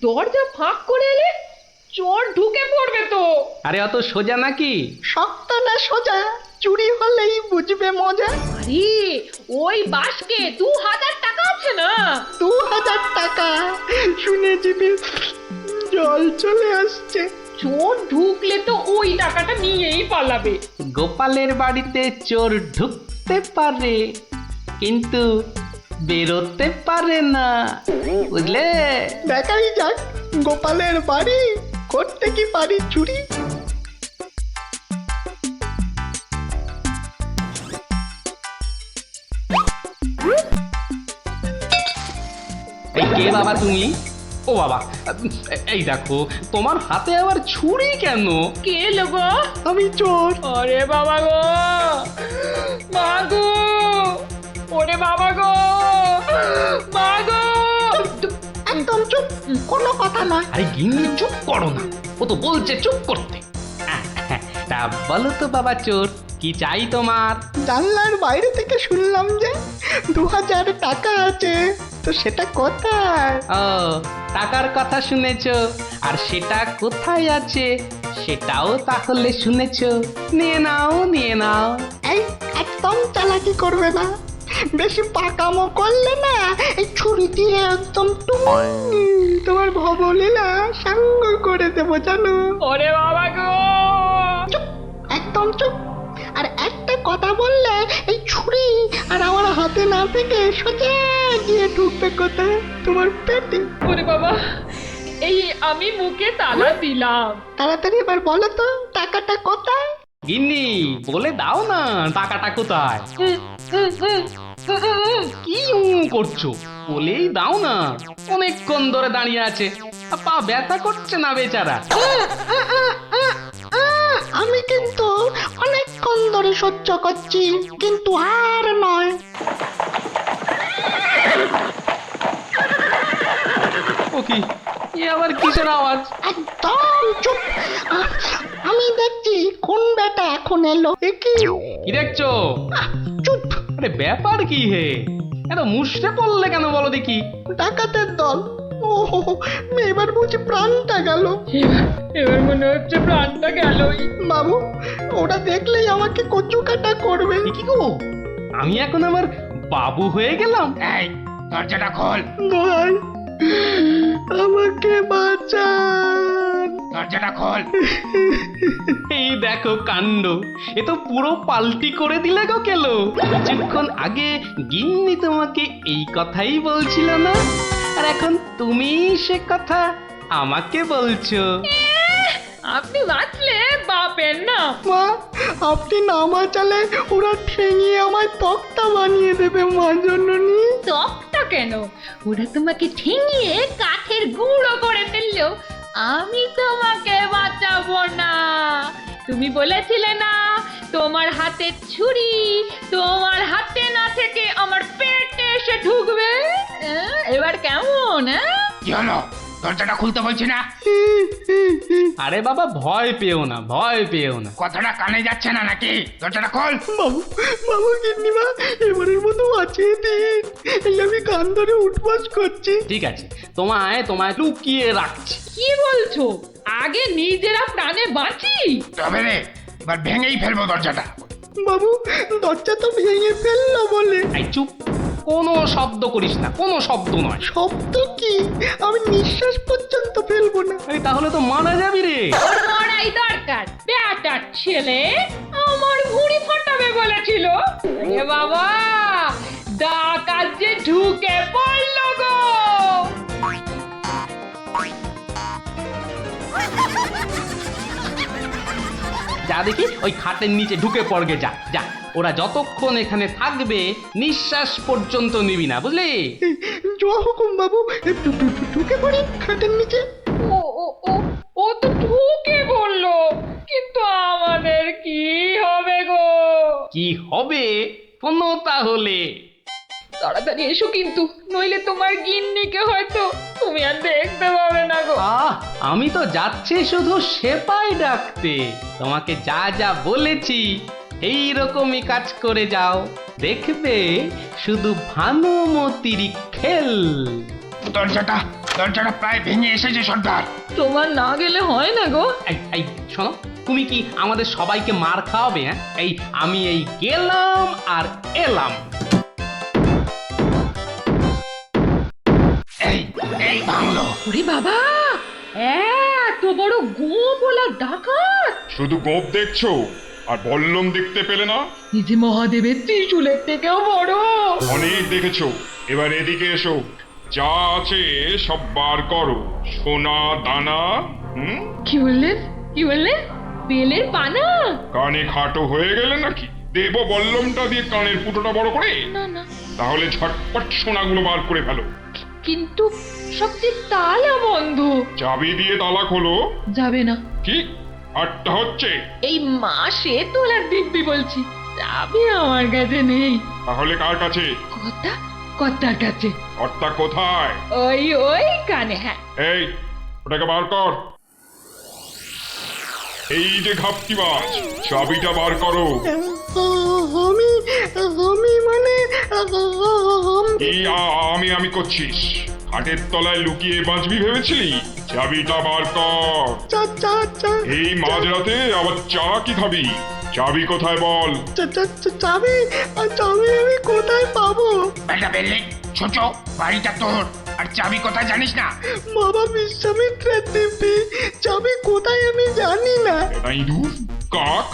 দরজা ফাঁক করে এলে চোর ঢুকে পড়বে তো। আরে অত সোজা নাকি? শক্ত না সোজা, চুরি হলেই বুঝবে মজা। আরে ওই বাসকে 2000 টাকা আছে না। 2000 টাকা শুনে জিভে জল চলে আসছে। চোর ঢুকলে তো ওই টাকাটা নিয়েই পালাবে। গোপালের বাড়িতে চোর ঢুকতে পারে কিন্তু বেরোতে পারে না, বুঝলে? দেখাই যাক গোপালের বাড়ি করতে কি পারি চুরি। এই কে বাবা তুমি? ও বাবা, এই দেখো তোমার হাতে আবার ছুরি কেন? কে লোগো? আমি চোর। আরে বাবা গো, মা গো, ওরে বাবা গো, মা গো। একদম চুপ, কোনো কথা নয়। আরে গিন্নি চুপ করো না, ও তো বলছে চুপ করতে। তা বলো তো বাবা চোর, কি চাই তোমার? জানলার বাইরে থেকে শুনলাম যে 2000 টাকা আছে, তো সেটা কোথায়? ও, টাকার কথা শুনেছো, আর সেটা কোথায় আছে সেটাও তাহলে শুনেছো। নিয়ে নাও নিয়ে নাও। এই একদম চালাকি করবে না, বেশি পাকামো করলে না এই ছুরি দিয়ে একদম তোমার ভবলীলা সাঙ্গ করে দেবো জানো। ওরে বাবা গো। চুপ, একদম চুপ। আর একটা কথা বললে এই ছুরি আর আমার হাতে না থেকে সোজা গিয়ে ঢুকবে কোথায়? তোমার পেটে। ওরে বাবা, এই আমি মুখে তালা দিলাম। তাড়াতাড়ি এবার বলো তো টাকাটা কোথায়? গিন্নি বলে দাও না টাকাটা কোথায়। কি করছো, বলেই দাও না। অনেকক্ষণ ধরে দাঁড়িয়ে আছে, পা ব্যথা করছে না বেচারা। আমি কিন্তু অনেকক্ষণ ধরে সহ্য করছি, কিন্তু আর নয়। ও কি, এ আবার কিসের আওয়াজ? একদম চুপ। আমি দেখছি কোন বেটা এখন এলো। এ কি? কি দেখছো? চুপ। আরে ব্যাপার কি হে, এত মুষড়ে পড়লে কেন বলো দেখি? ডাকাতের দল। ও এবার বুঝি প্রাণটা গেল। এবার মনে হচ্ছে প্রাণটা গেলই। বাবু, ওরা দেখলেই আমাকে কচু কাটা করবে। এ কি গো, আমি এখন আমার বাবু হয়ে গেলাম? এই দরজাটা খোল, ভাই আমাকে বাঁচান। দরজাটা খোল। এই দেখো কাণ্ড, এ তো পুরো পাল্টি করে দিলে গো কেলো। কিছুক্ষণ আগে গিন্নি তোমাকে এই কথাই বলছিল না, আর এখন তুমি সে কথা আমাকে বলছো। আপনি বাঁচলে বাপের না। মা, আপনি না বাঁচালে ওরা ঠেঙিয়ে আমায় তক্তা বানিয়ে দেবে মা জননী। তকটা কেন, ওরা তোমাকে ঠেঙিয়ে কাঠের গুঁড়ো করে ফেললো। আমি তোমাকে বাঁচাবো না। তুমি বলেছিলে না তোমার হাতে ছুরি তোমার হাতে না থেকে আমার পেটে এসে ঢুকবে। এবার কেমন? কি হলো, দরজাটা খুলতে বলছি না? আরে বাবা ভয় পেও না, ভয় পেও না। কথাটা কানে যাচ্ছে না নাকি? দরজাটা খোল। বাবু, বাবু গিন্নিমা এবারের মতো বাঁচিয়ে দিন। এই আমি গান ধরে উঠবাস করছি। ঠিক আছে, তোমায় তোমায় লুকিয়ে রাখছি। কি বলছো? আগে নিজেরা প্রাণে বাঁচি। তবে রে, এবার ভেঙেই ফেলবো দরজাটা। বাবু, দরজা তো ভেঙে ফেললো বলে। এই চুপ, কোনো শব্দ করিস না, কোনো শব্দ নয়। শব্দ কি? আমি নিঃশ্বাস পর্যন্ত ফেলবো না। এই তাহলে তো মারা যাবি রে। ওর মরাই দরকার। বেটার ছেলে আমার ভুঁড়ি ফাটাবে বলেছিল। এ বাবা, ডাকাত যে ঢুকে পড়লো গো। যা দেখি ওই খাটের নিচে ঢুকে পড়গে, যা যা। ওরা যতক্ষণ এখানে থাকবে নিঃশ্বাস পর্যন্ত নিবি না, বুঝলি? জোয়া হুকুম বাবু, ঢুকে পড়ি খাটের নিচে। ও ও ও ও তো ঢুকে পড়লো, কিন্তু আমাদের কি হবে গো? কি হবে কোনো তাহলে? তাড়াতাড়ি এসো কিন্তু, নইলে তোমার গিন্নিকে হয়তো তুমি আর দেখতে পাবে না গো। আমি তো যাচ্ছি শুধু সেপাই ডাকতে। তোমাকে যা যা বলেছি এই রকমই কাজ করে যাও, দেখবে শুধু ভানুমতির খেল। দরজাটা দরজাটা প্রায় ভেঙে এসেছে সর্দার। তোমার না গেলে হয় না গো। এই শোনো, তুমি কি আমাদের সবাইকে মার খাওয়াবে? হ্যাঁ, আমি গেলাম আর এলাম। এই এই ভাঙলো। ওরে বাবা, এত বড় গোপলা ডাকাত! শুধু গোপ দেখছো আর বল্লম দেখতে পেলে না? এই যে মহাদেবের ত্রিশূলের থেকেও বড়। অনেক দেখেছো, এবার এদিকে এসো। যা আছে সব বার করো, সোনা দানা। কি বললেন? কি বললেন? বেলের পানা? কানে খাটো হয়ে গেলে নাকি? দেব বল্লমটা দিয়ে কানের ফুটোটা বড় করে? না না, তাহলে ঝটপট সোনাগুলো বার করে ফেলো। কিন্তু সব যে তালা বন্ধ। চাবি দিয়ে তালা খোলো। যাবে না। কি আটটা হচ্ছে? এই মাসে তোলার দিব্যি বলছি, যাবে আমার কাছে নেই। তাহলে কার কাছে? কথা কর্তার কাছে। কর্তা কোথায়? ওই ওই কানে। হ্যাঁ, এই ওটাকে বার কর। এই যে ঘাপটিবাজ, চাবিটা বার করো। আমি আমি মানে এই আমি করছিস? হাটের তলায় লুকিয়ে বাঁচবি ভেবেছিলি? চাবিটা বার কর। এই মাঝরাতে আবার চা কি খাবি? চাবি কোথায় বল? চাবি চাবি আমি কোথায় পাবো? বেটা বেললে ছোট, বাড়িটা তোর, আর চাবি কোথায় জানিস না? বাবা বিশ্বামিত্রের দিব্যি, চাবি কোথায় আমি জানি না। এটা ইঁদুর কাক,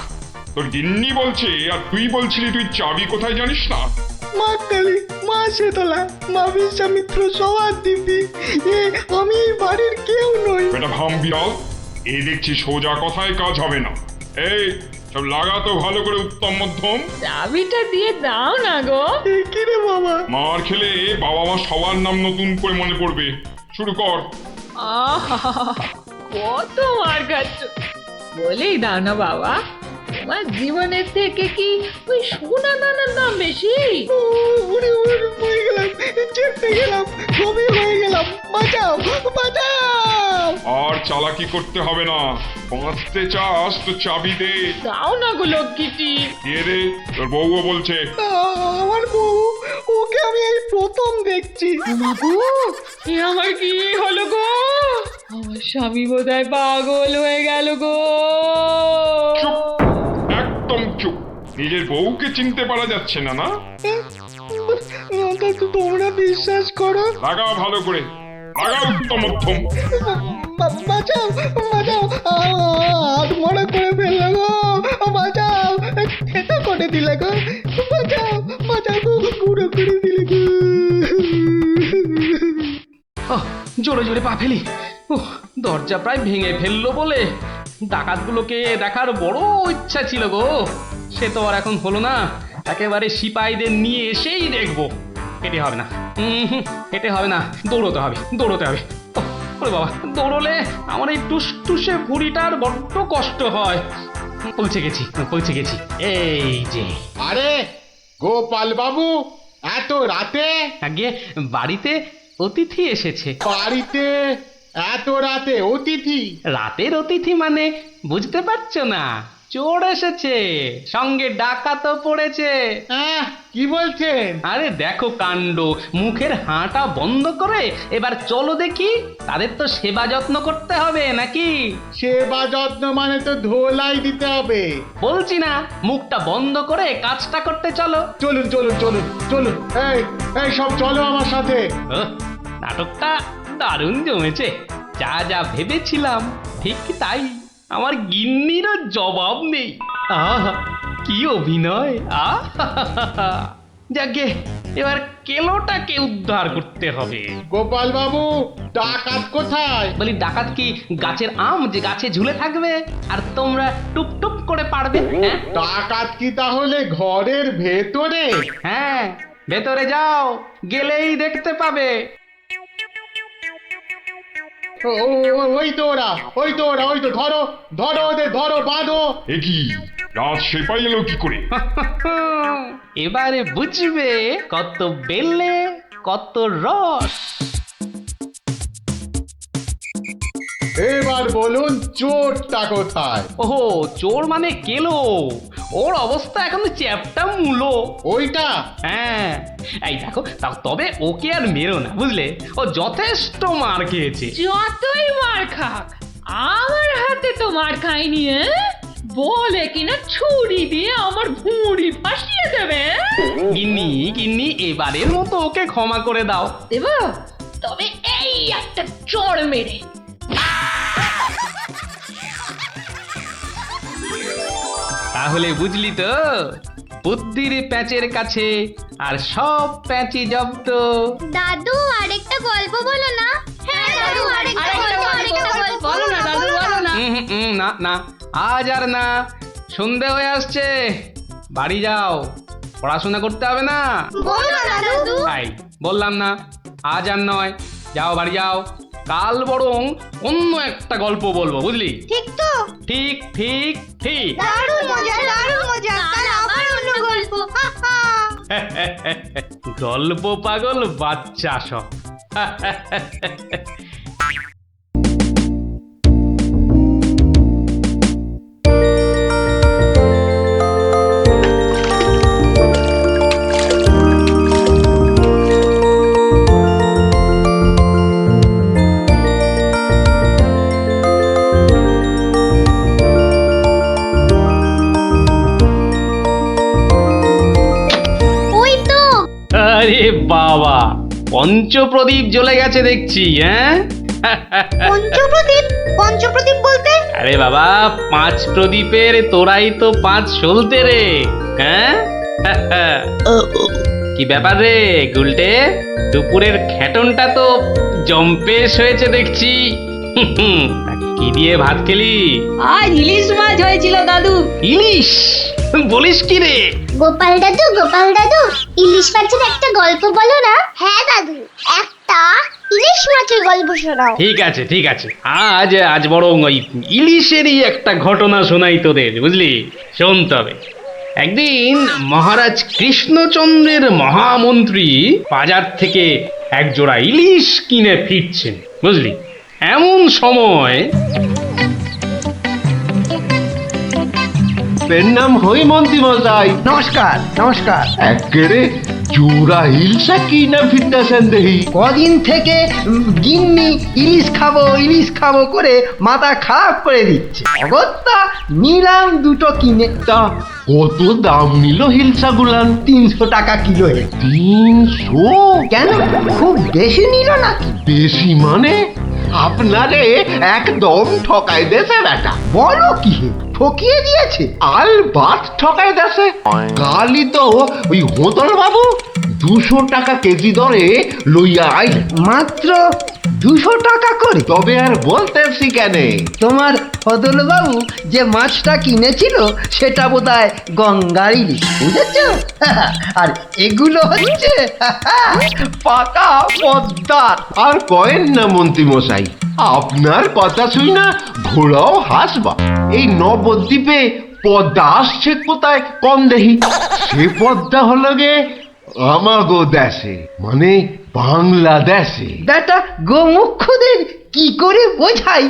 তোর গিন্নি বলছে আর তুই বলছিলি তুই চাবি কোথায় জানিস না? মা কালী, মা শীতলা, মা বিশ্বামিত্র সবার দিব্যি, আমি এই বাড়ির কেউ নই। এটা ভাম বিড়াল, এই দেখছি সোজা কথায় কাজ হবে না। এই সব লাগাতো ভালো করে উত্তম মধ্যম। চাবিটা দিয়ে দাও না গো। কি রে বাবা? মার খেলে বাবা মা সবার নাম নতুন করে মনে পড়বে। শুরু কর। আহা, কত মার খাচ্ছ! বলেই দাও না বাবা, তোমার জীবনের থেকে কি ওই সোনা দানার দাম বেশি? উড়ে উড়ে হয়ে গেলাম, চেপে গেলাম, ছবি হয়ে গেলাম। বাঁচাও, বাঁচাও! আর চালাকি করতে হবে না, বাঁচতে চাস তো চাবি দে। দাও না গো লক্ষ্মীটি। দিয়ে দে, তোর বউও বলছে। আমার বউ, ওকে আমি এই প্রথম দেখছি। বাবু, এ আমার কি হলো গো? আমার স্বামী বোধহয় পাগল হয়ে গেল গো। চুপ, একদম চুপ। নিজের বউকে চিনতে পারা যাচ্ছে না না? তোমরা বিশ্বাস করো? লাগা ভালো করে, লাগা উত্তম মধ্যম। বাঁচাও, বাঁচাও, হাত মনে করে ফেললো গো। বাঁচাও, খেতে করে দিলে গো। বাঁচাও, বাঁচাও গো, পুরো করে দিলে গো। জোরে জোরে পা ফেলি। দরজা প্রায় ভেঙে ফেললো বলে ডাকাতগুলোকে দেখার বড় ইচ্ছা ছিল গো। সে তো আর এখন হলো না। একেবারে সিপাহীদের নিয়ে এসেই দেখবো। হেঁটে হবে না, হেঁটে হবে না, দৌড়তে হবে, দৌড়তে হবে। ওরে বাবা, দৌড়লে আমার এই টুসটুসে ভুঁড়িটার বড্ড কষ্ট হয়। পৌঁছে গেছি, পৌঁছে গেছি। এই যে। আরে গোপাল বাবু, এত রাতে? আগে বাড়িতে অতিথি এসেছে। বাড়িতে এত রাতে অতিথি? রাতের অতিথি মানে বুঝতে পারছো না? চোর এসেছে, সঙ্গে ডাকাতও পড়েছে। কি বলছেন? আরে দেখো কাণ্ড, মুখের হাঁটা বন্ধ করে এবার চলো দেখি। তাদের তো সেবা যত্ন করতে হবে নাকি? সেবা যত্ন মানে তো ধোলাই দিতে হবে। বলছি না, মুখটা বন্ধ করে কাজটা করতে চলো। চলুন চলুন চলুন চলুন, এই এই সব চলো আমার সাথে। নাটকটা দারুণ জমেছে। যা যা ভেবেছিলাম ঠিক তাই। আমার গিন্নিরও জবাব নেই। আহা, কি অভিনয়! আহা, যাকে এবার কেলোটাকে উদ্ধার করতে হবে। গোপাল বাবু, ডাকাত কোথায়? বলি ডাকাত কি গাছের আম যে গাছে ঝুলে থাকবে আর তোমরা টুপ টুপ করে পারবে? হ্যাঁ ডাকাত কি তাহলে ঘরের ভেতরে? হ্যাঁ, ভেতরে যাও, গেলেই দেখতে পাবে। ওই তো ওরা, ওই তো ওরা, ওই তো। ধরো ধরো ওদের, ধরো, বাঁধো। এ কি, রাত সেপাই এলো কি করে? এবারে বুঝবে কত বেলে কত রস। এবার বলুন চোরটা কোথায়? ওহো, চোর মানে কেলো। ওর অবস্থা এখন চ্যাপটা মূলো। ওইটা? হ্যাঁ, এই দেখো তবে ওকে আর মেরো না, বুঝলে? ও যথেষ্ট মার খেয়েছে। যতই মার খাক, আমার হাতে তো মার খায়নি। বলে কিনা ছুরি দিয়ে আমার ভুঁড়ি ফাঁসিয়ে দেবে। গিন্নি গিন্নি, এবারের মতো ওকে ক্ষমা করে দাও। দেব, তবে এই একটা চড় মেরে। তাহলে বুঝলি তো, বুদ্ধির প্যাঁচের কাছে আর সব প্যাঁচি জব্দ। দাদু আরেকটা গল্প বলো না। হ্যাঁ দাদু আরেকটা গল্প বলো না দাদু, বলো না। না না, আজ আর না, সন্ধে হয়ে আসছে, বাড়ি যাও, পড়াশোনা করতে হবে না। বলো না দাদু। তাই বললাম না, আজ আর নয়, যাও বাড়ি যাও, কাল বরং অন্য একটা গল্প বলবো, বুঝলি? ঠিক তো? ঠিক ঠিক ঠিক। দারুণ মজা, দারুণ মজা। কাল আবার অন্য গল্প। হা হা। গল্প পাগল বাচ্চা সব। ওই তো। আরে বাবা, পঞ্চপ্রদীপ জ্বলে গেছে দেখছি, হ্যাঁ? পঞ্চপ্রদীপ? পঞ্চপ্রদীপ বলতে? আরে বাবা, 5 প্রদীপের তোরাই তো 5 সলতে রে, হ্যাঁ? কি ব্যাপার রে গুলটে, দুপুরের খেটনটা তো জম্পেশ হয়েছে দেখছি। তা কি দিয়ে ভাত খেলি? আজ ইলিশ মাছ হয়েছিল দাদু। ইলিশ? বলিস কি রে? গোপাল দাদু, গোপাল দাদু, ইলিশ মাছের একটা গল্প বলো না। হ্যাঁ দাদু, একটা ইলিশ মাছের গল্প শোনাও। ঠিক আছে ঠিক আছে, আজ বরং ওই ইলিশেরই একটা ঘটনা শোনাই তোদের, বুঝলি? শোন তবে। একদিন মহারাজ কৃষ্ণচন্দ্রের মহামন্ত্রী বাজার থেকে এক জোড়া ইলিশ কিনে ফিরছেন, বুঝলি? এমন সময় নাম হই মন্ত্রী মশাই। নমস্কার নমস্কার। একেরে জোড়া হিলসা কি না ফিরতেছেন দেখি। কদিন থেকে গিন্নি ইলিশ খাবো করে মাথা খারাপ করে দিচ্ছে। অগত্যা নিলাম দুটো কিনে। তা কত দাম নিল হিলসা গুলান? 300 টাকা কিলো। 300? কেন, খুব বেশি নিল নাকি? বেশি মানে? আপনারে একদম ঠকাই দেছে বেটা। বলো কি হে, ঠকিয়ে দিয়েছে? আল বাত ঠকাই দেছে। কালই তো ওই হোতল বাবু 200 টাকা কেজি দরে লইয়া আইল। মাত্র 200 টাকা করে? তবে আর বলতেছি কেন, তোমার ফদল বাবু যে মাছটা কিনেছিল সেটা বোধহয় গঙ্গার ইলিশ, বুঝেছ? আর এগুলো হচ্ছে পাকা পদ্মার। আর কয়েন না মন্ত্রী মশাই, আপনার কথা শুই না ঘোড়াও হাসবা। এই নবদ্বীপে পদ্মা আসছে কোথায় কম দেখি। সে পদ্মা হলো গে আমাগো দেশে, মানে বাংলাদেশে। বেটা গোমুখদের কি করে বোঝাই?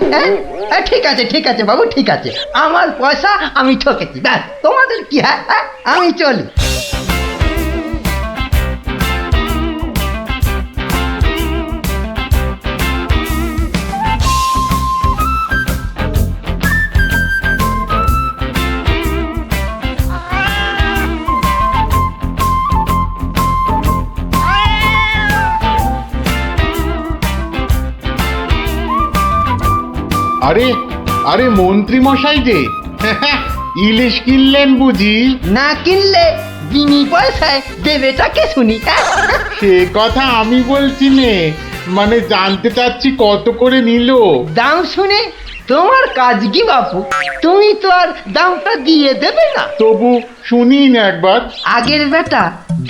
ঠিক আছে বাবু, ঠিক আছে, আমার পয়সা আমি ঠকেছি, ব্যাস, তোমাদের কি? হ্যাঁ, আমি চলি। আরে আরে মন্ত্রী মশাই যে ইলিশ কিনলেন বুঝি? না কিনলে বিনি পয়সায় দেবেটাকে শুনি। সে কথা আমি বলছি নে, মানে জানতে চাচ্ছি কত করে নিল। দাম শুনে তোমার কাজ কি বাপু? তুমি তো আর দামটা দিয়ে দেবে না। তবু শুনি না একবার। আগের বেটা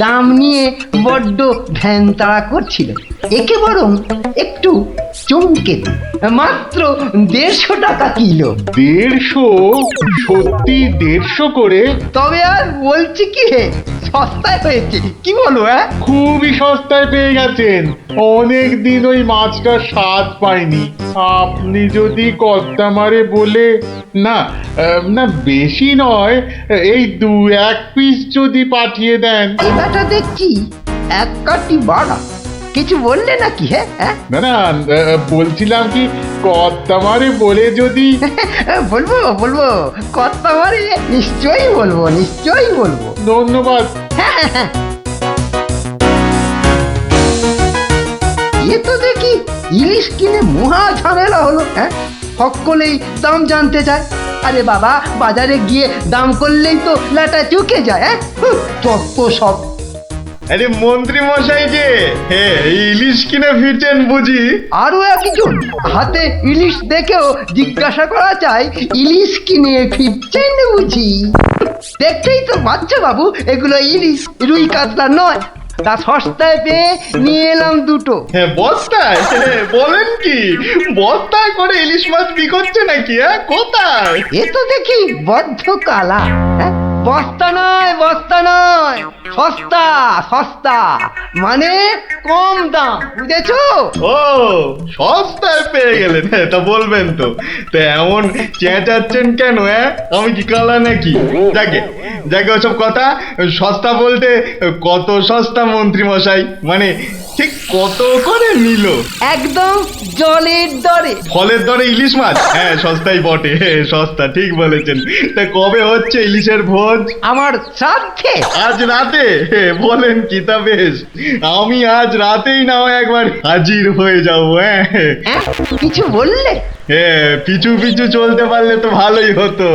দাম নিয়ে বড্ড ভ্যান তাড়া করছিল, একে বরং একটু চমকে দিই। মাত্র 150 টাকা কিলো। 150? সত্যি 150 করে? তবে আর বলছি কি হে, সস্তায় হয়েছে, কি বলো? খুবই সস্তায় পেয়ে গেছেন। অনেক দিন ওই মাছটার স্বাদ পাইনি। আপনি যদি কর্তা মারে বলে না, না বেশি নয়, এই 2-1 পিস যদি পাঠিয়ে দেন। এবারটা দেখছি এক কাটি বাড়া। কিছু বললে নাকি? হ্যাঁ না না, বলছিলাম কি কর্তামারে বলে যদি বলবো বলবো, কথা মারি নিশ্চয়ই বলবো, নিশ্চয়ই বলবো। ধন্যবাদ। এ তো দেখি ইলিশ কিনে মহা ঝামেলা হলো। হ্যাঁ, সকলেই দাম জানতে চায়। আরে বাবা, বাজারে গিয়ে দাম করলেই তো লাটা চুকে যায়। হ্যাঁ, যত সব। আরে মন্ত্রী মশাই যে ইলিশ কিনে ফিরছেন বুঝি? আরো একজন হাতে ইলিশ দেখেও জিজ্ঞাসা করা চাই, ইলিশ কিনে ফিরছেন বুঝি? দেখতেই তো বাচ্চা বাবু, এগুলো ইলিশ, রুই কাতলা নয়। তা সস্তায় পেয়ে নিয়ে এলাম দুটো। হ্যাঁ, বস্তায়? বলেন কি বস্তায় করে ইলিশ মাছ বিকোচ্ছে নাকি? কোথায়? এ তো দেখি বদ্ধ কালা। হ্যাঁ, বস্তা নয়, বস্তা নয়, সস্তা সস্তা, মানে কম দাম, বুঝেছো? ও, সস্তায় পেয়ে গেলেন? তা বলবেন তো। তা এমন চেঁচাচ্ছেন কেন? আমি কি কালা নাকি? যাকে যাকে ওসব কথা। সস্তা বলতে কত সস্তা মন্ত্রী মশাই? মানে ঠিক কত করে নিল? একদম জলের দরে। ফলের দরে ইলিশ মাছ? হ্যাঁ, সস্তাই বটে, সস্তা, ঠিক বলেছেন। তা কবে হচ্ছে ইলিশের ভোজ? আমার শ্রাদ্ধে। আজ রাতে? বলেন কি? তা বেশ, আমি আজ রাতেই না হয় একবার হাজির হয়ে যাবো। হ্যাঁ, কিছু বললে? পিছু পিছু চলতে পারলে তো ভালোই হতো।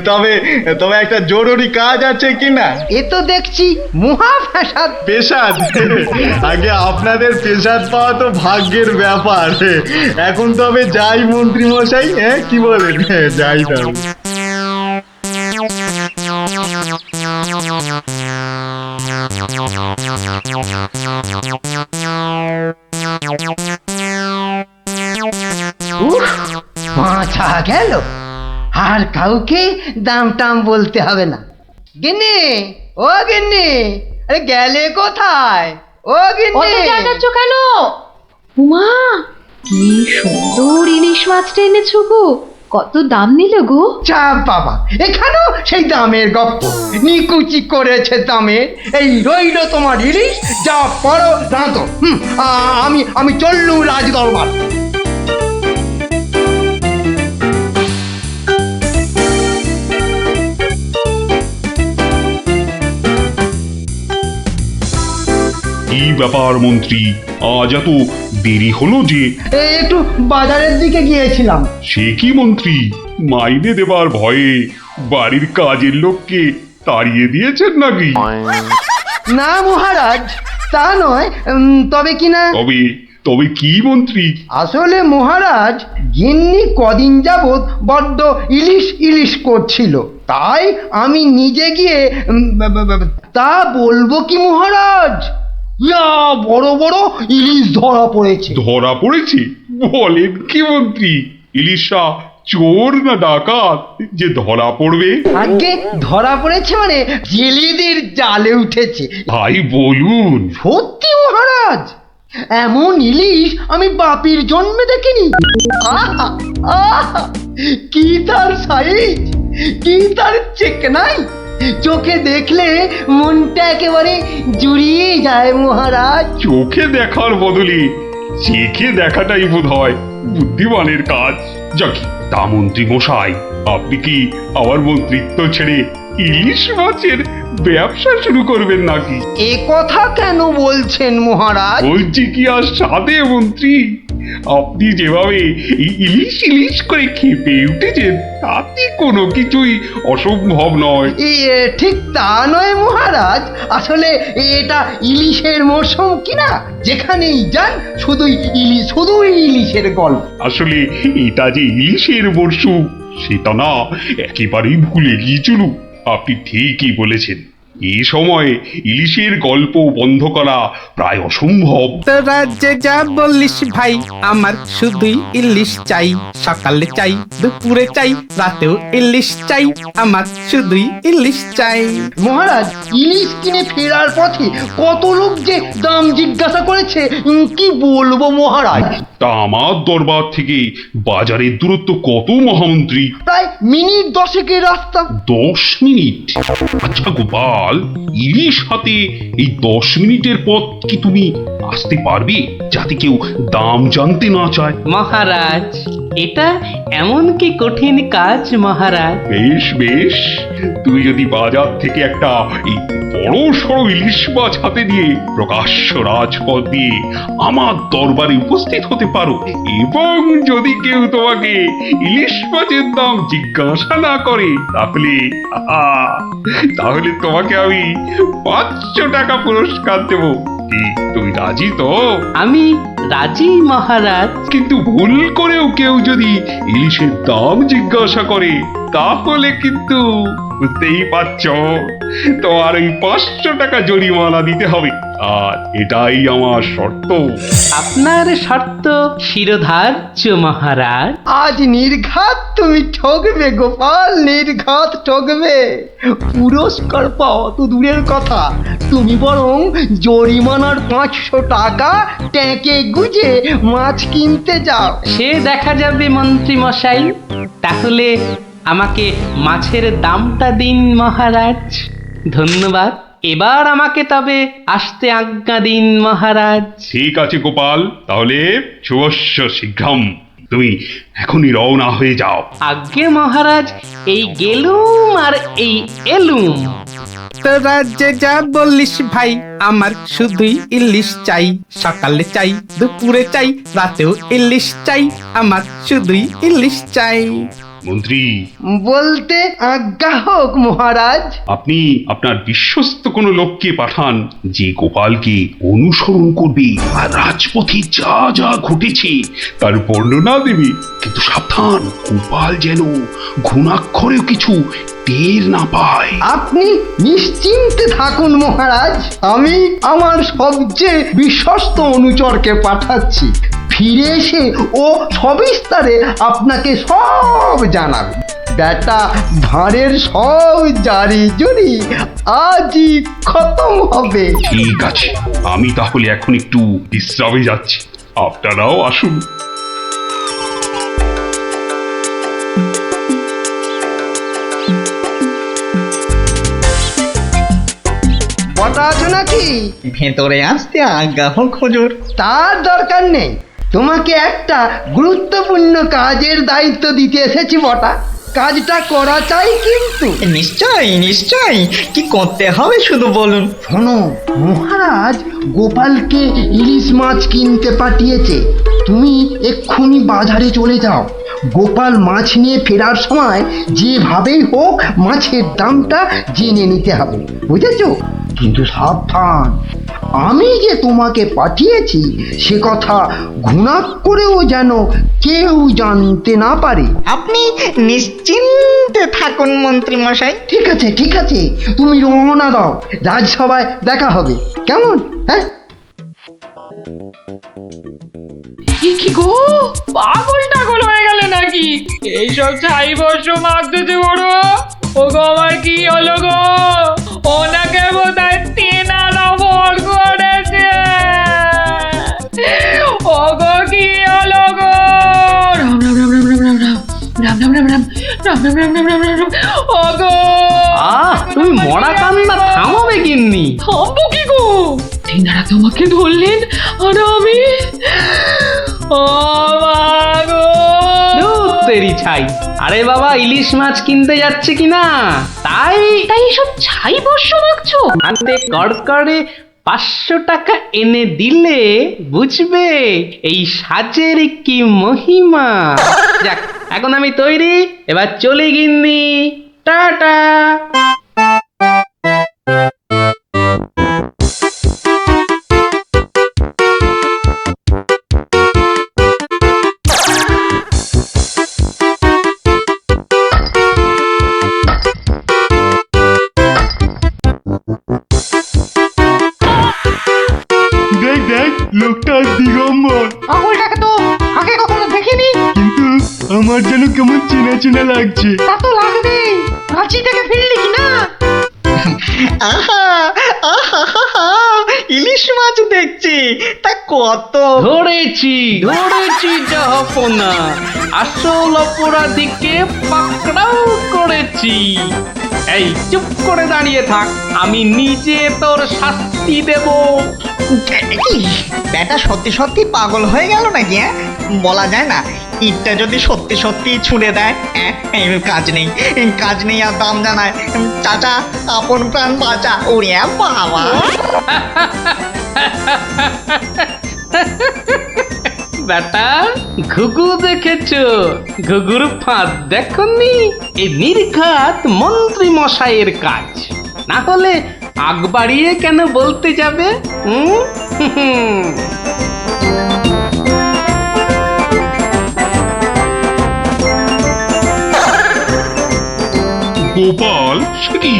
তবে তবে একটা জরুরি কাজ আছে কি না? এ তো দেখছি মহা ফ্যাসাদ। পেশাদ? আগে আপনাদের পেশাদ পাওয়া তো ভাগ্যের ব্যাপার। এখন তবে যাই মন্ত্রী মশাই, কি বলেন? যাই তবে। মাছা গেল, আর কাউকে দাম টাম বলতে হবে না। গিন্নি, ও গিন্নি, আরে গেলে কোথায়? ও গিন্নি, যাচ্ছ কেন? উমা, কি সুন্দর ইলিশ মাছটা এনেছো গো! কত দাম নিল গো? চাপ বাবা, এখানেও সেই দামের গপ্প। নিকুচি করেছে দামে। এই রইল তোমার ইলিশ, যা পড়ো রাঁধো। আমি চললুম রাজ দরবার। কি ব্যাপার মন্ত্রী, আজ এত দেরি হলো যে? একটু বাজারের দিকে গিয়েছিলাম। সে কি মন্ত্রী, মাইনে দেবার ভয়ে বাড়ির কাজের লোককে তাড়িয়ে দিয়েছেন নাকি? না মহারাজ, তা নয়। তবে কি না, তবে তবে কি মন্ত্রী? আসলে মহারাজ, গিন্নি কদিন যাবৎ বড্ড ইলিশ ইলিশ করছিল, তাই আমি নিজে গিয়ে তা বলবো কি মহারাজ, ইয়া বড় বড় ইলিশ ধরা পড়েছে। ধরা পড়েছে? বলেন কি মন্ত্রী? ইলিশা চোর না ডাকাত যে ধরা পড়বে? আগে ধরা পড়েছে মানে জেলেদের জালে উঠেছে। ভাই বলুন। সত্যি মহারাজ, এমন ইলিশ আমি বাপির জন্মে দেখিনি। আহা, আহা, কি তার সাইজ, কি তার চেকনাই, চোখে দেখলে মনটা একেবারে জুড়িয়ে যায় মহারাজ। চোখে দেখার বদলে চেখে দেখাটাই বোধ হয় বুদ্ধিমানের কাজ। যাকি, তা মন্ত্রী মশাই, আপনি কি আমার মন্ত্রিত্ব ছেড়ে ইলিশ মাছের ব্যবসা শুরু করবেন নাকি? এ কথা কেন বলছেন মহারাজ? বলছি কি আর সাধে মন্ত্রী, আপনি যেভাবে এই ইলিশ ইলিশ করে খেপে উঠেছেন, তাতে কোনো কিছুই অসম্ভব নয়। ঠিক তা নয় মহারাজ, আসলে এটা ইলিশের মরশুম কিনা, যেখানেই যান শুধুই ইলিশ, শুধুই ইলিশের গল্প। আসলে এটা যে ইলিশের মরশুম সেটা না একেবারেই ভুলে গিয়েছিল। আপনি ঠিকই বলেছেন, এই সময়ে ইলিশের গল্প বন্ধ করা প্রায় অসম্ভব। তো রাজ্যে যা বললিস ভাই, আমার শুধুই ইলিশ চাই। সকালে চাই, দুপুরে চাই, রাতেও ইলিশ চাই। আমার শুধুই ইলিশ চাই। মহারাজ, ইলিশ কিনে ফেরার পথে কত লোক যে দাম জিজ্ঞাসা করেছে, কি বলবো মহারাজ। তা আমার দরবার থেকে বাজারের দূরত্ব কত মহামন্ত্রী? প্রায় মিনিট 10 রাস্তা। 10 মিনিট? আচ্ছা গোপাল, গোপাল, ইলিশ হাতে এই 10 মিনিটের পথ কি তুমি আসতে পারবে, যাতে কেউ দাম জানতে না চায়? মহারাজ, এটা এমন কি কঠিন কাজ মহারাজ? বেশ বেশ, তুমি যদি বাজার থেকে একটা এই বড় সড়ো ইলিশ মাছ হাতে দিয়ে প্রকাশ্য রাজপথ দিয়ে আমার দরবারে উপস্থিত হতে পারো, এবং যদি কেউ তোমাকে ইলিশ মাছের দাম জিজ্ঞাসা না করে, তাহলে তাহলে তোমাকে আমি 500 টাকা পুরস্কার দেব। কি তুমি রাজি তো? আমি রাজি মহারাজ। কিন্তু ভুল করেও কেউ যদি ইলিশের দাম জিজ্ঞাসা করে, তাহলে কিন্তু বুঝতেই পারছ, তোমার এই 500 টাকা জরিমানা দিতে হবে। আর এটাই আমার শর্ত। আপনার শর্ত শিরোধার্য মহারাজ। আজ নির্ঘাত তুমি ঠকবে গোপাল, নির্ঘাত ঠকবে। পুরস্কার পাওয়া তো দূরের কথা, তুমি বরং জরিমানার 500 টাকা ট্যাঁকে গুজে মাছ কিনতে যাও। সে দেখা যাবে মন্ত্রী মশাই। তাহলে আমাকে মাছের দামটা দিন মহারাজ। ধন্যবাদ। এবার আমাকে তবে আসতে আজ্ঞা দিন মহারাজ। ঠিক আছে গোপাল, তাহলে শুভস্য শীঘ্রম, তুমি এখনই রওনা হয়ে যাও। আজ্ঞে মহারাজ, এই গেলুম আর এই এলুম। তোরা যে যা বললিস ভাই, আমার শুধুই ইলিশ চাই। সকালে চাই, দুপুরে চাই, রাতেও ইলিশ চাই। আমার শুধুই ইলিশ চাই। মন্ত্রী, বলতে আজ্ঞা হোক মহারাজ। আপনি আপনার বিশ্বস্ত কোনো লোককে পাঠান, যে গোপালকে অনুসরণ করবে আর রাজপথে যা যা ঘটেছে তার বর্ণনা দেবে। কিন্তু সাবধান, গোপাল যেন ঘুণাক্ষরেও কিছু টের না পায়। আপনি নিশ্চিন্তে থাকুন মহারাজ, আমি আমার সবচেয়ে বিশ্বস্ত অনুচরকে পাঠাচ্ছি। ফিরে এসে ও সবিস্তারে আপনাকে সব জানাবে। বেটা ভাঁড়ের সব জারি জুরি আজই খতম হবে। ঠিক আছে, আমি তাহলে এখন একটু বিশ্রামে যাচ্ছি, আপনারাও আসুন। বটা আছো নাকি? ভেতরে আসতে আজ্ঞা হোক হুজুর। তার দরকার নেই, তোমাকে একটা গুরুত্বপূর্ণ কাজের দায়িত্ব দিতে এসেছি বটা। কাজটা করা চাই কিন্তু। নিশ্চয়ই নিশ্চয়ই, কি করতে হবে শুধু বলুন। শোনো, মহারাজ গোপালকে ইলিশ মাছ কিনতে পাঠিয়েছে। তুমি এক্ষুনি বাজারে চলে যাও। গোপাল মাছ নিয়ে ফেরার সময় যেভাবেই হোক মাছের দামটা জেনে নিতে হবে, বুঝেছো? কিন্তু সাবধান, আমি যে তোমাকে পাঠিয়েছি সে কথা ঘুণাক্ষরেও যেন কেউ জানতে না পারে। আপনি নিশ্চিন্তে থাকুন মন্ত্রী মশাই। ঠিক আছে ঠিক আছে, তুমি রওনা দাও, রাজসভায় দেখা হবে, কেমন? হ্যাঁ, কি গো, পাগল টাগল হয়ে গেলে নাকি? এইসব ছাই বর্ষ মাখতেছে বড়। ও গো, আমার কি হলো গো? ওনাকে বোধহয় তেনারা ভর করেছে। ও গো, কি হলো গো? রাম রাম রাম রাম রাম রাম রাম রাম রাম রাম রাম রাম রাম রাম রাম রাম। ও গো, তুমি মরা কান্না থামাবে গিন্নি? থামবো কি গো? তেনারা তোমাকে ধরলেন আর আমি তেরি ছাই। আরে বাবা, ইলিশ মাছ কিনতে যাচ্ছে কিনা, তাই তাই সব ছাই বর্ষ মাখছো? হাতে কড়কড়ে 500 টাকা এনে দিলে বুঝবে এই সাজের কি মহিমা। যাক, এখন আমি তৈরি, এবার চলি গিন্নি। টাটা। দেখ দেখ, লোকটা দিগম্বর। পাগলটাকে তো আগে কখনো দেখিনি। কিন্তু আমার যেন কেমন চেনা চেনা লাগছে। তা তো লাগবেই, রাঁচি থেকে ফিরলি কি না? আহা আহা, ইলিশ মাছ দেখছি, তা কত? ধরেছি জাহাপনা, আসল অপরাধীকে পাকড়াও করেছি। এই চুপ করে দাঁড়িয়ে থাক, আমি নিজে তোর শাস্তি দেব। কি ব্যাটা সত্যি সত্যি পাগল হয়ে গেল নাকি? বলা যায় না, ইটটা যদি সত্যি সত্যি ছুঁড়ে দেয়। এই কাজ নেই আর দাম জানায়। চাচা, আপন প্রাণ বাঁচা। ওরে বাবা! বেটা, ঘুঘু দেখেছো? ঘুঘুর ফাঁদ দেখনি? এই নির্ঘাত মন্ত্রী মশাইয়ের কাজ, না হলে আগ বাড়িয়ে কেন বলতে যাবে? গোপাল, সে কি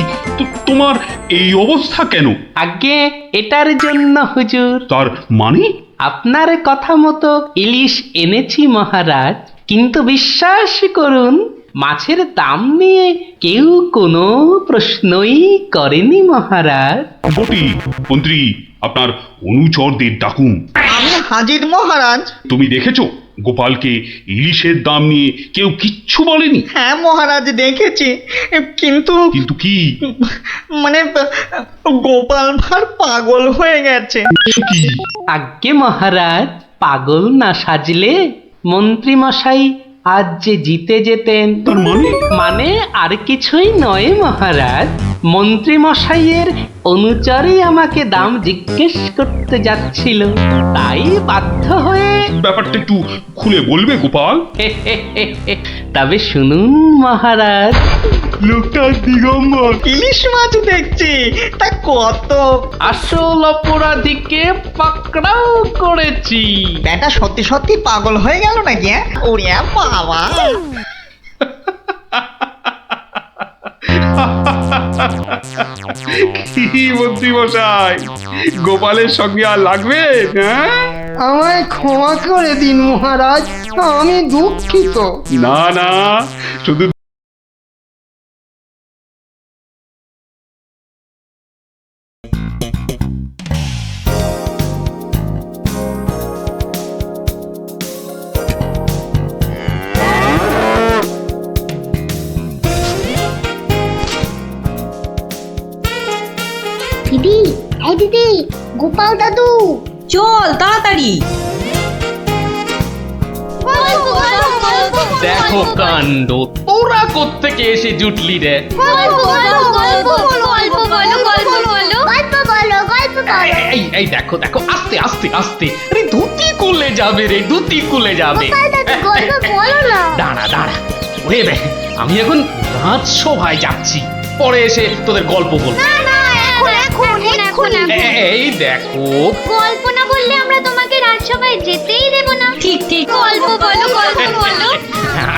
তোমার এই অবস্থা কেন? আগে এটার জন্য হুজুর। তার মানে? আপনার কথা মতো ইলিশ এনেছি মহারাজ, কিন্তু বিশ্বাস করুন, মাছের দাম নিয়ে কেউ কোনো প্রশ্নই করেনি মহারাজ। বটি, মন্ত্রী, আপনার অনুচরদের ডাকুন। আমি হাজির মহারাজ। তুমি দেখেছো গোপালকে ইলিশের দাম নিয়ে কেউ কিচ্ছু বলেনি? হ্যাঁ মহারাজ, দেখেছি। কিন্তু কিন্তু কি? মানে গোপাল ভাঁড় পাগল হয়ে গেছে। সে কি? আজ্ঞে মহারাজ, পাগল না সাজলে মন্ত্রী মশাই আজ যে জিতে যেতেন। তার মানে? মানে আর কিছুই নয় মহারাজ, মন্ত্রী মশাইয়ের অনুচরই আমাকে দাম জিজ্ঞেস করতে যাচ্ছিল, তাই বাধ্য হয়ে। ব্যাপারটা একটু খুলে বলবে গোপাল? তবে শুনুন মহারাজ। লোকটা দিগম্বর। ইলিশ মাছ দেখছি, তা কত? আসল অপরাধীকে পাকড়াও করেছি। ব্যাটা সত্যি সত্যি পাগল হয়ে গেল নাকি? ওরে বাবা! কি মন্ত্রী মশাই, গোপালের সঙ্গে আর লাগবে? হ্যাঁ, আমায় ক্ষমা করে দিন মহারাজ, আমি দুঃখিত। না না, শুধু দিদি, এই দিদি, গোপাল দাদু, চল তাড়াতাড়ি। গল্প, গল্প, গল্প, দেখো কাণ্ড, তোরা কোত্থেকে এসে জুটলি রে? গল্প, গল্প, গল্প, গল্প বলো, গল্প বলো, গল্প বলো, গল্প বলো। এই দেখো দেখো, আস্তে আস্তে আস্তে, আরে ধুতি খুলে যাবে রে, ধুতি খুলে যাবে। গোপাল দাদু, গল্প বলো না। দাঁড়া দাঁড়া, ওরে বে, আমি এখন রাজসভায় যাচ্ছি, পরে এসে তোদের গল্প বলবো। না না, এখন। এই দেখো, গল্প না বললে আমরা তোমাকে রাজসভায় যেতেই দেব না। ঠিক ঠিক। গল্প বলো, গল্প বলো।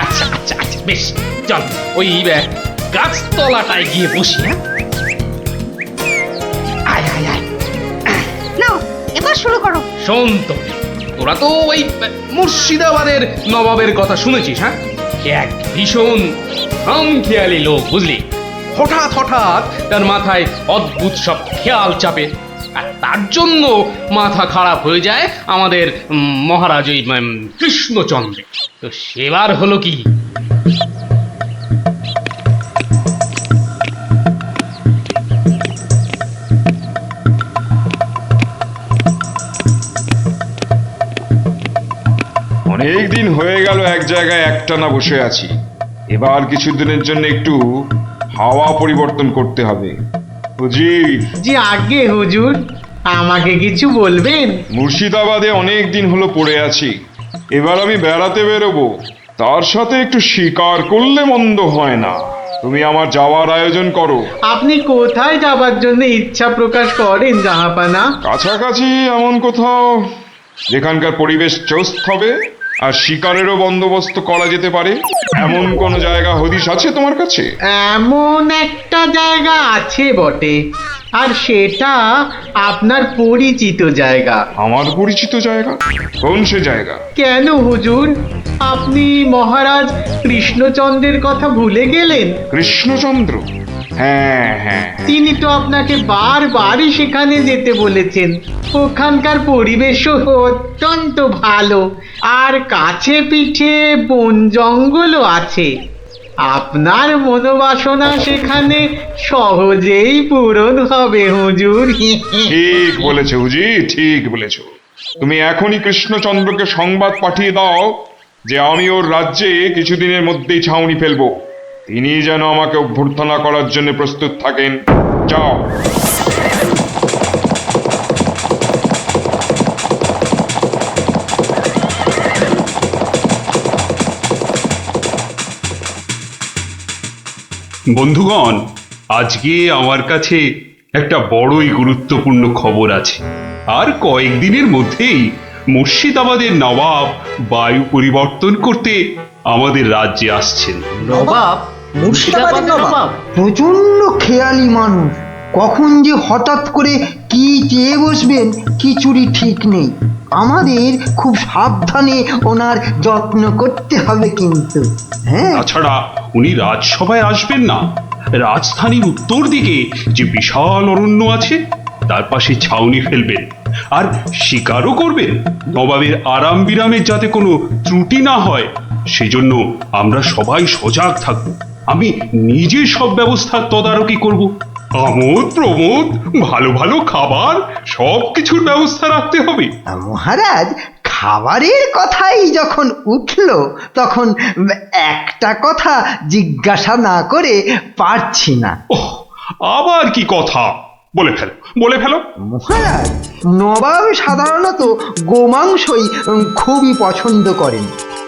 আচ্ছা আচ্ছা আচ্ছা, বেশ, চল ওই গাছতলাটায় গিয়ে বসি। হ্যাঁ, আয় আয় আয়। নাও, এবার শুরু করো। শোন তো, তোরা তো ওই মুর্শিদাবাদের নবাবের কথা শুনেছিস? হ্যাঁ, এক ভীষণ খামখেয়ালি লোক, বুঝলি? হঠাৎ হঠাৎ তার মাথায় অদ্ভুত সব খেয়াল চাপে, আর তার জন্য মাথা খারাপ হয়ে যায় আমাদের মহারাজ ওই কৃষ্ণচন্দ্র। তো সেবার হলো কি, অনেক দিন হয়ে গেল এক জায়গায় একটানা বসে আছি। এবার কিছুদিনের জন্য একটু হাওয়া পরিবর্তন করতে হবে। হুজির, জি আগে হুজুর, আমাকে কিছু বলবেন? মুর্শিদাবাদে অনেক দিন হলো পড়ে আছি, এবার আমি বেড়াতে বেরোবো, তার সাথে একটু শিকার করলে মন্দ হয় না। তুমি আমার যাওয়ার আয়োজন করো। আপনি কোথায় যাবার জন্য ইচ্ছা প্রকাশ করেন জাহাপানা? কাছাকাছি এমন কোথাও যেখানকার পরিবেশ চৌস্ত হবে আর শিকারেরও বন্দোবস্ত করা যেতে পারে, এমন কোন জায়গা হদিশ আছে তোমার কাছে? এমন একটা জায়গা আছে বটে, আর সেটা আপনার পরিচিত জায়গা। আমার পরিচিত জায়গা? কোন সে জায়গা? কেন হুজুর, আপনি মহারাজ কৃষ্ণচন্দ্রের কথা ভুলে গেলেন? কৃষ্ণচন্দ্র? হ্যাঁ হ্যাঁ, তিনি তো আপনাকে বারবারই সেখানে যেতে বলেছেন। ওখানকার পরিবেশও অত্যন্ত ভালো, আর কাছে পিঠে বন জঙ্গলও আছে। আপনার মনোবাসনা সেখানে সহজেই পূরণ হবে হুজুর। ঠিক বলেছো হুজি, ঠিক বলেছো। তুমি এখনই কৃষ্ণচন্দ্রকে সংবাদ পাঠিয়ে দাও যে আমি ওর রাজ্যে কিছুদিনের মধ্যেই ছাউনি ফেলবো। তিনি যেন আমাকে অভ্যর্থনা করার জন্য প্রস্তুত থাকেন। যাও। বন্ধুগণ, আজকে আমার কাছে একটা বড়ই গুরুত্বপূর্ণ খবর আছে। আর কয়েকদিনের মধ্যেই মুর্শিদাবাদের নবাব বায়ু পরিবর্তন করতে আমাদের রাজ্যে আসছেন। নবাব? মুর্শিদাবাদের নবাব? প্রচন্ড খেয়ালি মানুষ, কখন যে হঠাৎ করে কি চেয়ে বসবেন কিছুরই ঠিক নেই। আমাদের খুব সাবধানে ওনার যত্ন করতে হবে কিন্তু। হ্যাঁ, তাছাড়া উনি রাজসভায় আসবেন না, রাজধানীর উত্তর দিকে যে বিশাল অরণ্য আছে তার পাশে ছাউনি ফেলবেন আর শিকারও করবেন। নবাবের আরাম বিরামের যাতে কোনো ত্রুটি না হয় সেজন্য আমরা সবাই সজাগ থাকব। আমি নিজে সব ব্যবস্থার তদারকি করব। আমোদ প্রমোদ, ভালো ভালো খাবার, সব কিছুর ব্যবস্থা রাখতে হবে। মহারাজ, খাবারের কথাই যখন উঠলো তখন একটা কথা জিজ্ঞাসা না করে পারছি না। ওহ, আবার কি কথা? বলে ফেলো, বলে ফেলো। মহারাজ, নবাব সাধারণত গোমাংসই খুবই পছন্দ করেন,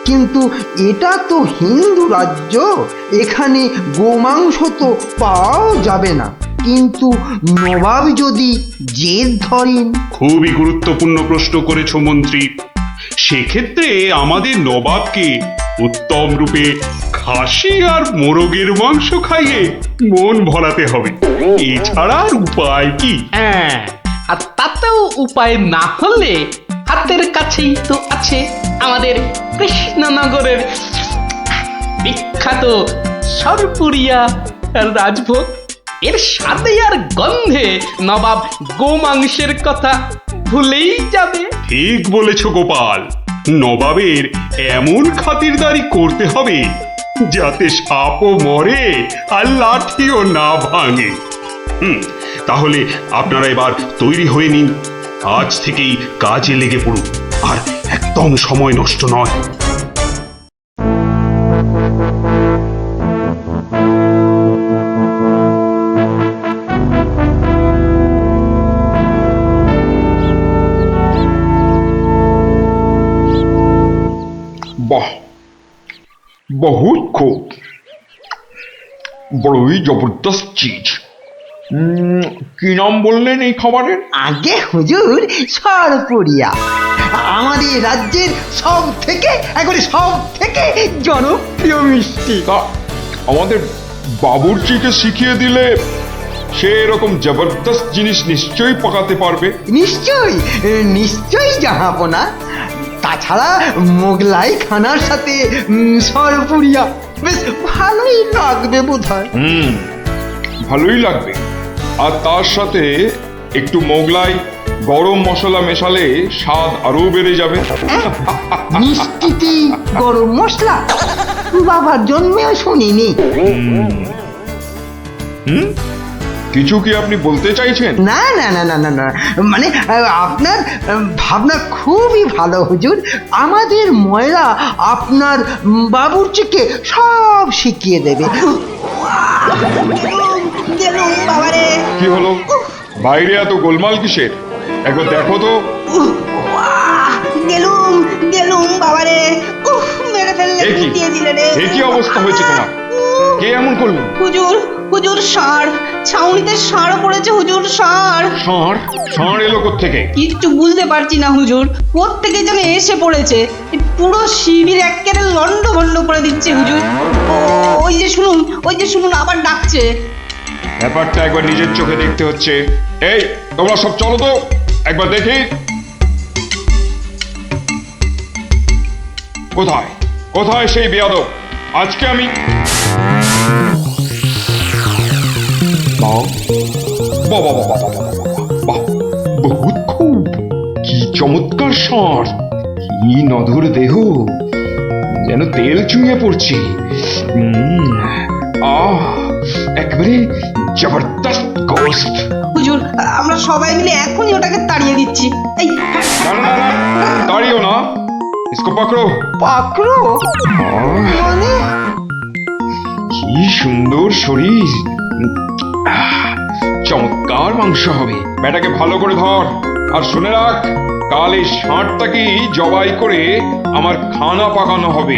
কিন্তু এটা তো হিন্দু রাজ্য, এখানে গোমাংস তো পাওয়াও যাবে না। কিন্তু নবাব যদি জেদ ধরেন। খুবই গুরুত্বপূর্ণ প্রশ্ন করেছো মন্ত্রী। সেক্ষেত্রে আমাদের নবাবকে উত্তম রূপে খাসি আর মোরগের মাংস খাইয়ে মন ভরাতে হবে। এছাড়া আর উপায় কি? হ্যাঁ, আর তাতেও উপায় না হলে হাতের কাছেই তো আছে আমাদের কৃষ্ণনগরের বিখ্যাত সরপুরিয়া রাজভোগ। এর স্বাদে আর গন্ধে নবাব গোমাংসের কথা ভুলেই যাবে। ঠিক বলেছো গোপাল, নবাবের এমন খাতিরদারি করতে হবে যাতে সাপও মরে আর লাঠিও না ভাঙে। তাহলে আপনারা এবার তৈরি হয়ে নিন, আজ থেকেই কাজে লেগে পড়ুন, আর একদম সময় নষ্ট নয়। বাহ, বহুত খুব, বড়ই জবরদস্ত চিজ। কি নাম বললেন এই খাবারের? আগে হুজুর, সরপুরিয়া আমাদের রাজ্যের সব থেকে জনপ্রিয় মিষ্টি। তা আমাদের বাবুর্চিকে শিখিয়ে দিলে সে এরকম জবরদস্ত জিনিস নিশ্চয়ই পাকাতে পারবে। নিশ্চয়ই জাহাপনা। তাছাড়া মোগলাই খানার সাথে সরপুরিয়া বেশ ভালোই লাগবে বোধহয়। ভালোই লাগবে। আর তার সাথে একটু মোগলাই গরম মশলা মেশালে স্বাদ আরো বেড়ে যাবে। মিষ্টিতে গরম মশলা? বাবার জন্মেও শুনিনি। কিছু কি আপনি বলতে চাইছেন? না না না না না না, মানে আপনার ভাবনা খুবই ভালো হুজুর। আমাদের ময়রা আপনার বাবুর্চিকে সব শিখিয়ে দেবে। কি হলো, বাইরে এত গোলমাল কিসের? একবার দেখো তো। এ কি অবস্থা হয়েছে তোমার? কে এমন করলো? হুজুর ষাঁড়, ছাউনিতে ষাঁড় পড়েছে হুজুর, ষাঁড়। ষাঁড় এলো কোত্থেকে? কিচ্ছু বুঝতে পারছি না হুজুর, কোত্থেকে যেন এসে পড়েছে, পুরো শিবির একেবারে লন্ডভন্ড করে দিচ্ছে হুজুর। ওই যে শুনুন আবার ডাকছে। ব্যাপারটা একবার নিজের চোখে দেখতে হচ্ছে। এই তোমরা সব চলো তো একবার দেখি। কোথায় কোথায় সেই বেয়াদব? আজকে আমি বহুত খুব, কি চমৎকার ষাঁড়, কি নধর দেহ, যেন তেল চুইয়ে পড়ছে। একেবারে জবরদস্ত গোস্ত। হুজুর আমরা সবাই মিলে এখনই ওটাকে তাড়িয়ে দিচ্ছি। এই না না না, দাঁড়িও না, ইসকো পাকড়ো। পাকড়ো মানে? কি সুন্দর শরীর, চমৎকার মাংস হবে। বেটাকে ভালো করে ধর, আর শুনে রাখ, কাল এই ষাঁড়টাকেই জবাই করে আমার খানা পাকানো হবে।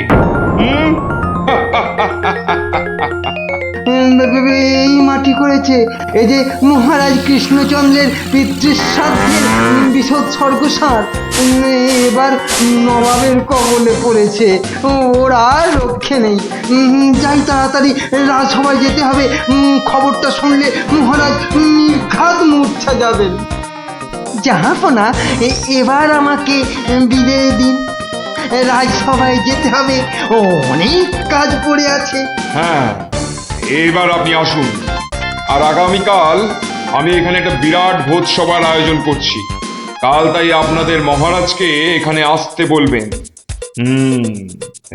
এই মাটি করেছে, এই যে মহারাজ কৃষ্ণচন্দ্রের পিতৃশ্রাদ্ধের বিসর্গ সার এবার নবাবের কবলে পড়েছে, ওর আর রক্ষে নেই। যাই তাড়াতাড়ি রাজসভায় যেতে হবে, খবরটা শুনলে মহারাজ নির্ঘাত মূর্ছা যাবেন। জাহাপনা, এবার আমাকে বিদায় দিন, রাজসভায় যেতে হবে, অনেক কাজ পড়ে আছে। হ্যাঁ, এবার আপনি আসুন। আর আগামীকাল আমি এখানে একটা বিরাট ভোজসভার আয়োজন করছি। কাল তাই আপনাদের মহারাজকে এখানে আসতে বলবেন।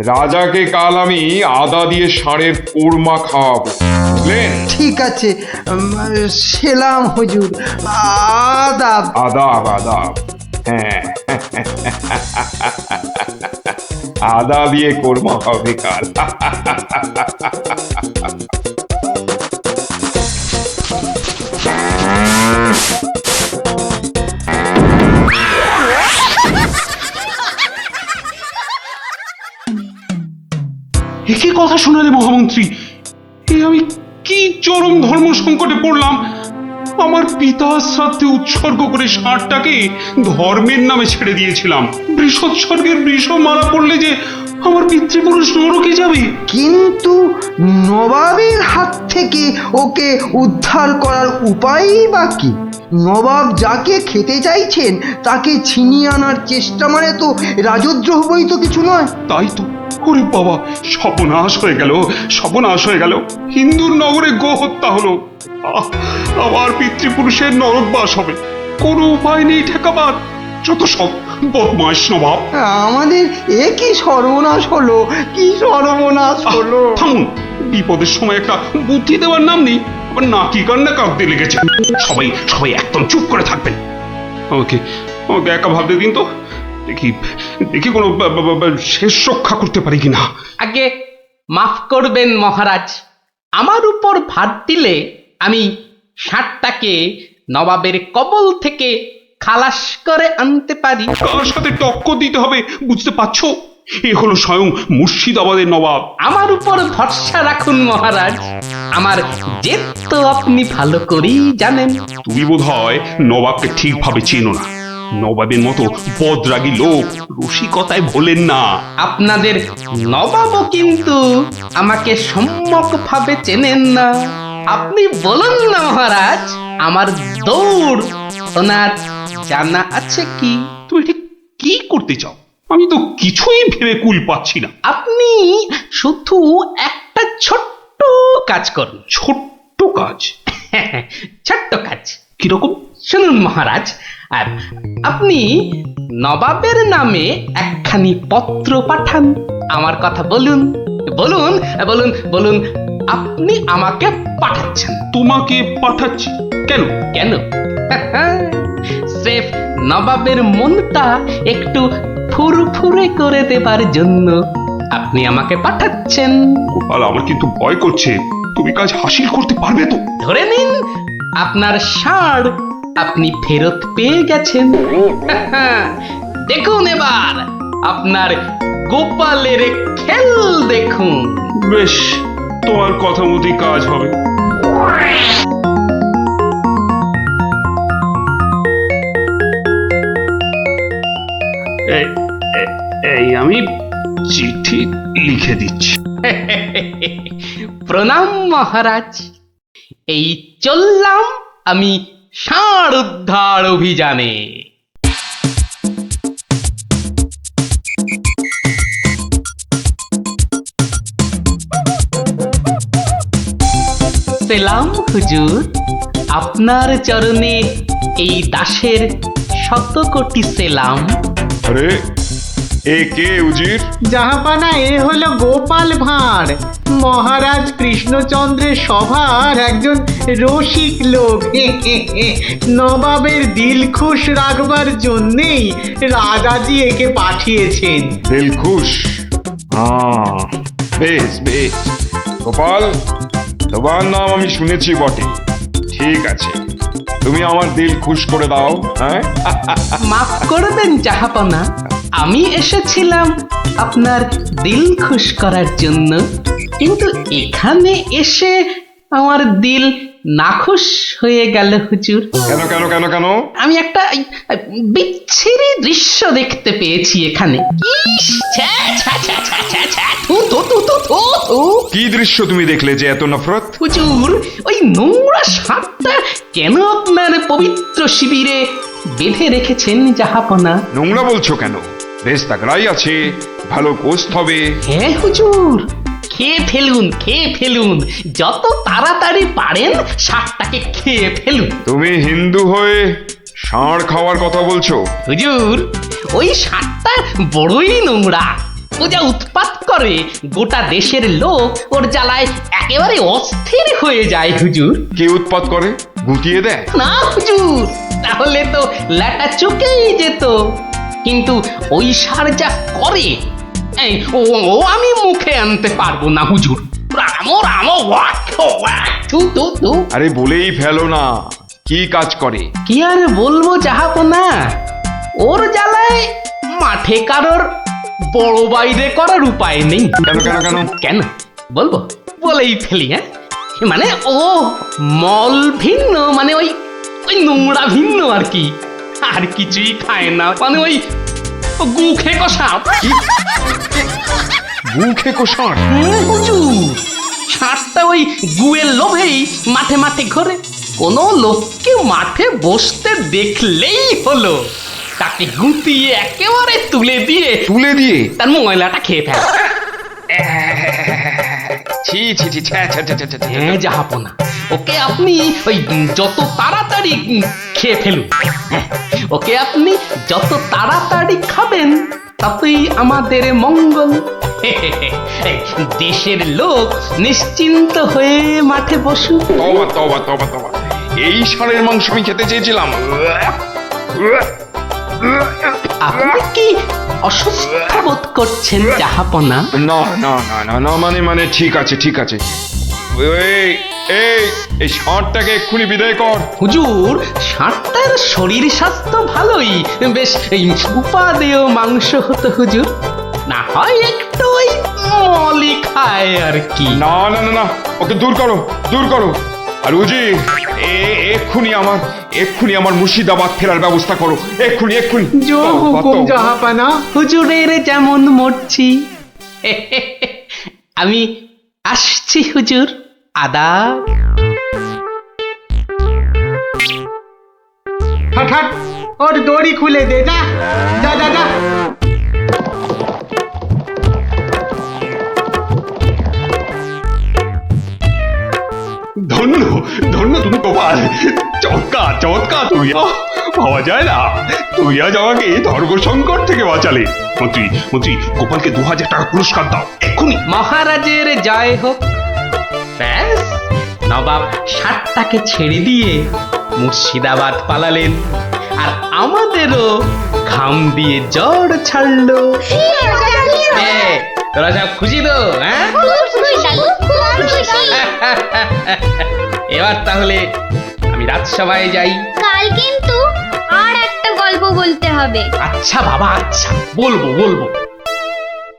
রাজাকে কাল আমি আদা দিয়ে ষাঁড়ের কোরমা খাওয়াবো, বুঝলেন? ঠিক আছে, সেলাম হুজুর, আদাব। আদাব আদাব, হ্যাঁ। আদা দিয়ে কোরমা হবে কাল। একই কথা শোনালে মহামন্ত্রী, এ আমি কি চরম ধর্ম সংকটে পড়লাম। আমার পিতা শ্রাদ্ধে উৎসর্গ করে ষাঁড়টাকে ধর্মের নামে ছেড়ে দিয়েছিলাম। বৃষোৎসর্গের বৃষ মারা পড়লে যে আমার পিতৃপুরুষ নরকে যাবে। কিন্তু নবাবের হাত থেকে ওকে উদ্ধার করার উপায়ই বা কি? নবাব যাকে খেতে চাইছেন তাকে ছিনিয়ে আনার চেষ্টা মানে তো রাজদ্রোহ বই তো কিছু নয়। তাই তো, ওরে বাবা, সর্বনাশ হয়ে গেল, সর্বনাশ হয়ে গেল। হিন্দুর নগরে গো হত্যা হলো, আমার পিতৃপুরুষের নরকবাস হবে। কোনো উপায় নেই ঠেকাবার। যত সব বদমাইশ নবাব। আমাদের এ কি সর্বনাশ হলো, কি সর্বনাশ হলো! থামুন, বিপদের সময় একটা বুদ্ধি দেওয়ার নাম নেই, আবার নাকি কান্না কাঁদতে লেগেছে। সবাই সবাই একদম চুপ করে থাকবেন। আমাকে আমাকে একা ভাবতে দিন তো, দেখি দেখি কোনো শেষ রক্ষা করতে পারি কিনা। আগে মাফ করবেন মহারাজ, আমার উপর ভার দিলে আমি ষাঁড়টাকে নবাবের কবল থেকে খালাস করে আনতে পারি। কার সাথে টক্কর দিতে হবে বুঝতে পারছো? এ হলো স্বয়ং মুর্শিদাবাদের নবাব। আমার উপর ভরসা রাখুন মহারাজ, আমার জেদ তো আপনি ভালো করেই জানেন। তুমি বোধহয় নবাবকে ঠিকভাবে চেনো না। নবাবের মতো বদরাগী লোক রসিকতায় ভোলেন না। আপনাদের নবাবও কিন্তু আমাকে সম্যক ভাবে চেনেন না। আপনি বলুন না মহারাজ, আমার দৌড় ওনার জানা আছে কি? তুমি ঠিক কি করতে চাও? আমি তো কিছুই ভেবে কুল পাচ্ছি না। আপনি শুধু একটা ছোট্ট কাজ করুন। ছোট্ট কাজ? ছোট্ট কাজ কিরকম? শুনুন মহারাজ, আর আপনি নবাবের নামে একখানি পত্র পাঠান। আমার কথা বলুন, বলুন বলুন বলুন, আপনি আমাকে পাঠাচ্ছেন। তোমাকে পাঠাচ্ছি? কেন কেন? স্রেফ নবাবের মনটা একটু ফুরফুরে করে দেবার জন্য আপনি আমাকে পাঠাচ্ছেন। গোপাল, আমার কিন্তু ভয় করছে। তুমি কাজ হাসিল করতে পারবে তো? ধরে নিন আপনার ষাঁড় আপনি ফেরত পেয়ে গেছেন। দেখুন এবার আপনার গোপালের খেল দেখুন। বেশ, তোমার কথা মতোই কাজ হবে। এই আমি চিঠি লিখে দিচ্ছি। প্রণাম মহারাজ, এই চললাম আমি ষাঁড় উদ্ধার অভিযানে। সেলাম হুজুর, আপনার চরণে এই দাসের শত কোটি সেলাম। আরে এ কে উজির? জাহাপানা, এ হলো গোপাল ভাঁড়, মহারাজ কৃষ্ণচন্দ্রের সভার একজন রসিক লোক। নবাবের দিল খুশ রাখবার জন্যেই রাজাজি একে পাঠিয়েছেন। দিলখুশ? বেশ বেশ। গোপাল, তোমার নাম আমি শুনেছি বটে। ঠিক আছে, তুমি আমার দিল খুশ করে দাও। হ্যাঁ, মাফ করবেন জাহাপনা, আমি এসেছিলাম আপনার দিল খুশ করার জন্য, কিন্তু এখানে এসে আমার দিল নাখুশ হয়ে গেল হুজুর। কেন কেন কেন কেন? আমি একটা বিচ্ছিরি দৃশ্য দেখতে পেয়েছি এখানে। ইস, ছ্যা, ছ্যা, ছ্যা, ছ্যা, ছ্যা, ছ্যা, থু, থু, থু, থু, থু, থু। কি দৃশ্য তুমি দেখলে যে এত নফরত? হুজুর, ওই নোংরা সাপটা কেন আপনার পবিত্র শিবিরে বেঁধে রেখেছেন জাহাপনা? নোংরা বলছো কেন? বেশ তাগড়াই আছে, ভালো গোস্ত হবে। হ্যাঁ হুজুর, খেয়ে ফেলুন, খেয়ে ফেলুন, যত তাড়াতাড়ি পারেন সাপটাকে খেয়ে ফেলুন। তুমি হিন্দু হয়ে ষাঁড় খাওয়ার কথা বলছো? হুজুর, ওই সাপটা বড়ই নোংরা। ও যা উৎপাত করে, গোটা দেশের লোক ওর জ্বালায় একেবারে অস্থির হয়ে যায় হুজুর। কে উৎপাত করে? গুটিয়ে দেয়? না হুজুর, তাহলে তো ল্যাটা চুকেই যেত। কিন্তু ওই সার যা করে, এই ও আমি মুখে আনতে পারবো না হুজুর। রামো রামো ওয়াক ওয়াক, থু থু থু। আরে বলেই ফেলো না, কি কাজ করে? কি আর বলবো জাহাপনা, ওর জ্বালায় মাঠে কারোর বড় বাইরে করার উপায় নেই। কেন কেন কেন? কেন বলবো? বলেই ফেলি। হ্যাঁ, মানে ও মল ভিন্ন, মানে ওই ওই নোংরা ভিন্ন আর কি, আর কিছুই খায় না। মানে ওই গু খেকো সাপ। গু খেকো ষাঁড়? হুজুর, ষাঁড়টা ওই গুয়ের লোভেই মাঠে মাঠে ঘোরে। কোনো লোককে মাঠে বসতে দেখলেই হলো তাকে গুটিয়ে একেবারে তুলে দিয়ে তার ময়লাটা খেয়ে ফেলে। ছি ছি ছি, ছ্যা, ছ্যা, ছ্যা, ছ্যা, ছ্যা, ছ্যা। হ্যাঁ জাহাপনা, ওকে আপনি ওই যত তাড়াতাড়ি খেয়ে ফেলুন। হ্যাঁ, ওকে আপনি যত তাড়াতাড়ি খাবেন ততই আমাদের মঙ্গল। এই, দেশের লোক নিশ্চিন্ত হয়ে মাঠে বসুক। তবা তবা তবা তবা, এই ষাঁড়ের মাংস আমি খেতে চেয়েছিলাম। আপনি কি অসুস্থ বোধ করছেন জাহাপনা? না না না না না, মানে ঠিক আছে ঠিক আছে। এই এই এই ষাঁড়টাকে এক্ষুনি বিদায় কর। হুজুর, ষাঁড়টার শরীর স্বাস্থ্য ভালোই, বেশ এই উপাদেয় মাংস হতো হুজুর। না হয় একটু ওই মলি খায় আর কি। না না না না, ওকে দূর করো দূর করো। আর উজি, এক্ষুনি আমার মুর্শিদাবাদ ফেরার ব্যবস্থা করো, এক্ষুনি এক্ষুনি। জো হুকুম জাহাপানা। হুজুরের যেমন মরছি। আমি আসছি হুজুর, আদাব। হাট হাট, ওর দড়ি খুলে দে, যা যা যা যা। ধন্য ধন্য তুমি গোপাল, চমৎকার চমৎকার। তুমি ভাবা যায় না, তুই আজ আমাকে ধর্ম সংকট থেকে বাঁচালে। মন্ত্রী মন্ত্রী, গোপালকে 2000 টাকা পুরস্কার দাও এক্ষুনি। মহারাজের জয় হোক। ব্যাস, নবাব ষাটটাকে ছেড়ে দিয়ে মুর্শিদাবাদ পালালেন, আর আমাদেরও ঘাম দিয়ে জ্বর ছাড়লো। তোরা সব খুশি তো? হ্যাঁ, এবার তাহলে আমি রাজসভায় যাই। কাল কিন্তু আর একটা গল্প বলতে হবে। আচ্ছা বাবা, আচ্ছা, বলবো বলবো।